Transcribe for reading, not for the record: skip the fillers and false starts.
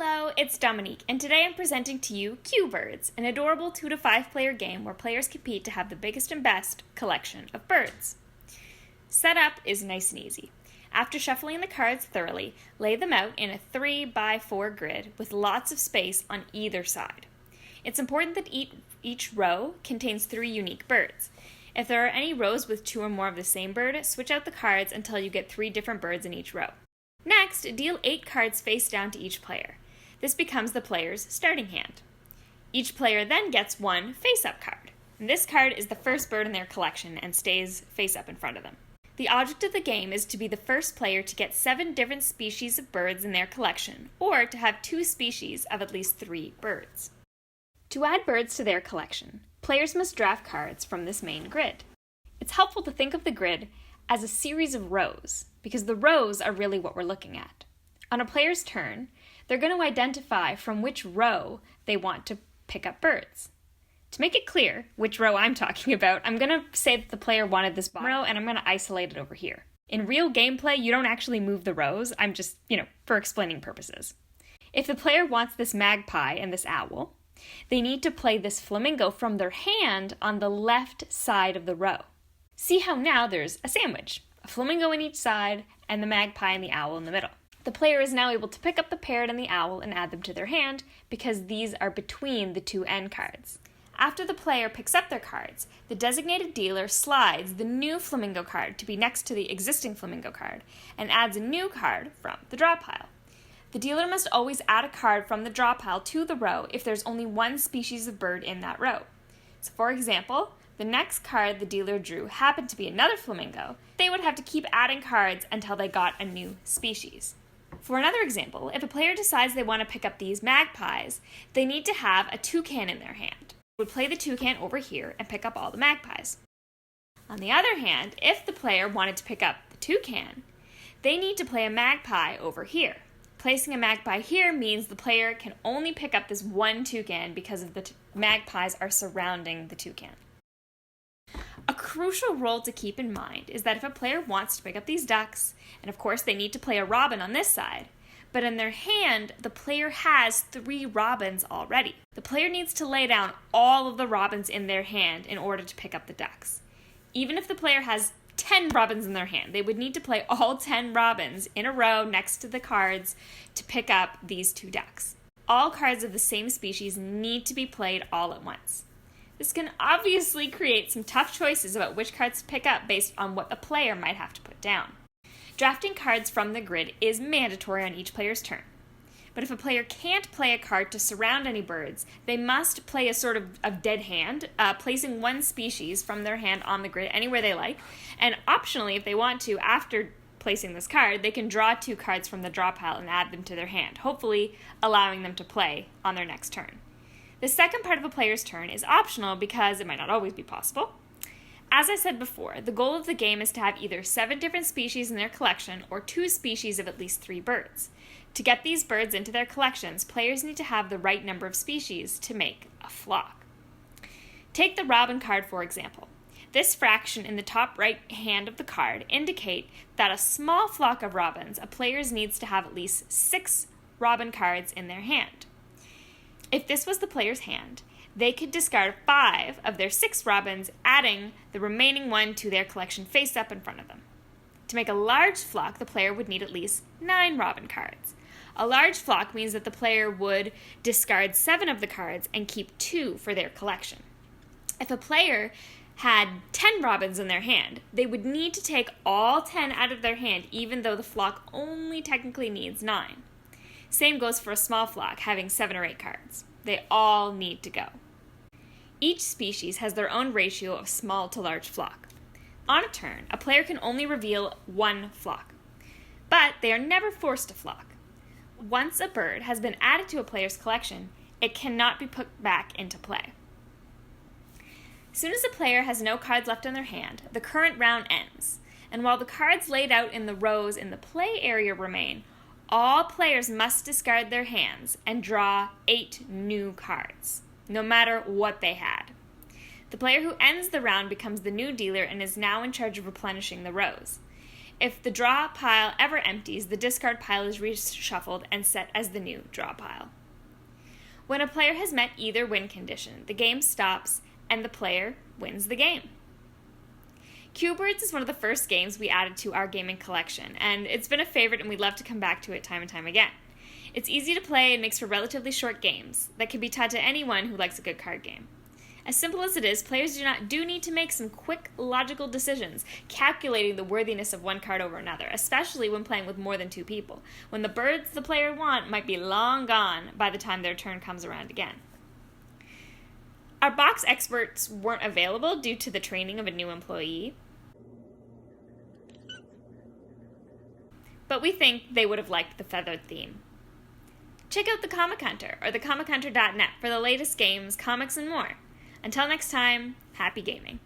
Hello, it's Dominique, and today I'm presenting to you CuBirds, an adorable 2 to 5 player game where players compete to have the biggest and best collection of birds. Setup is nice and easy. After shuffling the cards thoroughly, lay them out in a 3x4 grid with lots of space on either side. It's important that each row contains 3 unique birds. If there are any rows with 2 or more of the same bird, switch out the cards until you get 3 different birds in each row. Next, deal 8 cards face down to each player. This becomes the player's starting hand. Each player then gets 1 face-up card. And this card is the first bird in their collection and stays face-up in front of them. The object of the game is to be the first player to get 7 different species of birds in their collection, or to have 2 species of at least 3 birds. To add birds to their collection, players must draft cards from this main grid. It's helpful to think of the grid as a series of rows, because the rows are really what we're looking at. On a player's turn, they're going to identify from which row they want to pick up birds. To make it clear which row I'm talking about, I'm going to say that the player wanted this bottom row, and I'm going to isolate it over here. In real gameplay, you don't actually move the rows. I'm just, for explaining purposes. If the player wants this magpie and this owl, they need to play this flamingo from their hand on the left side of the row. See how now there's a sandwich, a flamingo in each side, and the magpie and the owl in the middle. The player is now able to pick up the parrot and the owl and add them to their hand because these are between the 2 end cards. After the player picks up their cards, the designated dealer slides the new flamingo card to be next to the existing flamingo card and adds a new card from the draw pile. The dealer must always add a card from the draw pile to the row if there's only 1 species of bird in that row. So for example, the next card the dealer drew happened to be another flamingo. They would have to keep adding cards until they got a new species. For another example, if a player decides they want to pick up these magpies, they need to have a toucan in their hand. They would play the toucan over here and pick up all the magpies. On the other hand, if the player wanted to pick up the toucan, they need to play a magpie over here. Placing a magpie here means the player can only pick up this 1 toucan because of the magpies are surrounding the toucan. A crucial rule to keep in mind is that if a player wants to pick up these ducks, and of course they need to play a robin on this side, but in their hand, the player has 3 robins already. The player needs to lay down all of the robins in their hand in order to pick up the ducks. Even if the player has 10 robins in their hand, they would need to play all 10 robins in a row next to the cards to pick up these 2 ducks. All cards of the same species need to be played all at once. This can obviously create some tough choices about which cards to pick up based on what the player might have to put down. Drafting cards from the grid is mandatory on each player's turn. But if a player can't play a card to surround any birds, they must play a sort of dead hand, placing 1 species from their hand on the grid anywhere they like. And optionally, if they want to, after placing this card, they can draw 2 cards from the draw pile and add them to their hand, hopefully allowing them to play on their next turn. The second part of a player's turn is optional because it might not always be possible. As I said before, the goal of the game is to have either 7 different species in their collection or 2 species of at least 3 birds. To get these birds into their collections, players need to have the right number of species to make a flock. Take the robin card, for example. This fraction in the top right hand of the card indicate that a small flock of robins, a player needs to have at least 6 robin cards in their hand. If this was the player's hand, they could discard 5 of their 6 robins, adding the remaining 1 to their collection face up in front of them. To make a large flock, the player would need at least 9 robin cards. A large flock means that the player would discard 7 of the cards and keep 2 for their collection. If a player had 10 robins in their hand, they would need to take all 10 out of their hand, even though the flock only technically needs 9. Same goes for a small flock, having 7 or 8 cards. They all need to go. Each species has their own ratio of small to large flock. On a turn, a player can only reveal 1 flock, but they are never forced to flock. Once a bird has been added to a player's collection, it cannot be put back into play. As soon as a player has no cards left in their hand, the current round ends, and while the cards laid out in the rows in the play area remain, all players must discard their hands and draw 8 new cards, no matter what they had. The player who ends the round becomes the new dealer and is now in charge of replenishing the rows. If the draw pile ever empties, the discard pile is reshuffled and set as the new draw pile. When a player has met either win condition, the game stops and the player wins the game. CuBirds is one of the first games we added to our gaming collection, and it's been a favorite and we'd love to come back to it time and time again. It's easy to play and makes for relatively short games that can be taught to anyone who likes a good card game. As simple as it is, players do need to make some quick, logical decisions, calculating the worthiness of one card over another, especially when playing with more than 2 people, when the birds the player want might be long gone by the time their turn comes around again. Our box experts weren't available due to the training of a new employee, but we think they would have liked the feathered theme. Check out the Comic Hunter or thecomichunter.net for the latest games, comics, and more. Until next time, happy gaming.